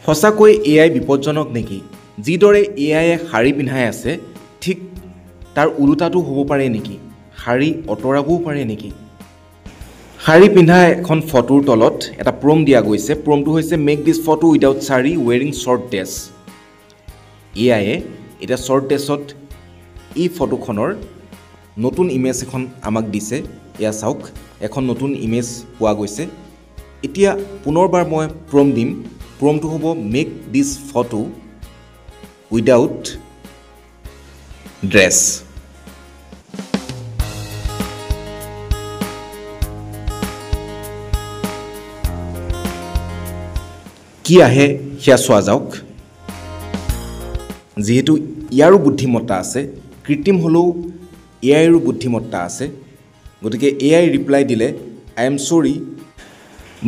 সঁচাকৈ এআই বিপজ্জনক নেকি? যিদৰে এআইয়ে শাৰী পিন্ধাই আছে ঠিক তাৰ ওলোটাটো হ'ব পাৰে নেকি? শাৰী অতৰাবও পাৰে নেকি? শাৰী পিন্ধা এখন ফটোৰ তলত এটা প্ৰম দিয়া গৈছে। প্ৰমটো হৈছে মেক দিছ ফটো উইদাউট শাৰী ৱেৰিং শ্বৰ্ট ড্ৰেছ। এআইয়ে এতিয়া শ্বৰ্ট ড্ৰেছত এই ফটোখনৰ নতুন ইমেজ এখন আমাক দিছে। এয়া চাওক, এখন নতুন ইমেজ পোৱা গৈছে। এতিয়া পুনৰবাৰ মই প্ৰম দিম। প্ৰমটো হ'ব মেক দিছ ফটো উইদাউট ড্ৰেছ। কি আহে সেয়া চোৱা যাওক। যিহেতু ইয়াৰো বুদ্ধিমত্তা আছে, কৃত্ৰিম হ'লেও এআইৰো বুদ্ধিমত্তা আছে, গতিকে এআই ৰিপ্লাই দিলে, I am sorry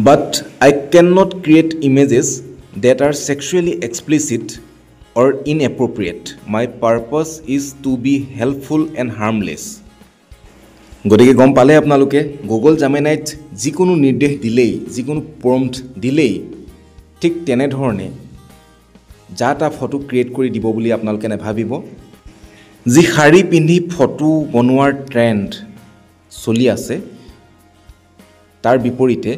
but I can not create images that are sexually explicit or inappropriate. My purpose is to be helpful and harmless. গতিকে গম পালে আপোনালোকে, গুগল জেমিনাইত যিকোনো নিৰ্দেশ দিলেই, যিকোনো প্ৰম্পট দিলেই ঠিক তেনেধৰণে যা তা ফটো ক্ৰিয়েট কৰি দিব বুলি আপোনালোকে নাভাবিব। যি শাৰী পিন্ধি ফটো বনোৱাৰ ট্ৰেণ্ড চলি আছে, তাৰ বিপৰীতে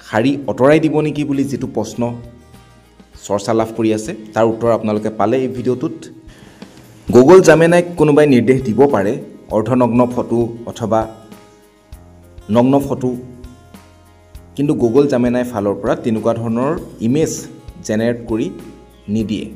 শাৰী অঁতৰাই দিব নেকি বুলি যিটো প্ৰশ্ন চৰ্চা লাভ কৰি আছে, তাৰ উত্তৰ আপোনালোকে পালে এই ভিডিঅ'টোত। গুগল জেমিনাইক কোনোবাই নিৰ্দেশ দিব পাৰে অৰ্ধনগ্ন ফটো অথবা নগ্ন ফটো, কিন্তু গুগল জেমিনাই ফালৰ পৰা তেনেকুৱা ধৰণৰ ইমেজ জেনেৰেট কৰি নিদিয়ে।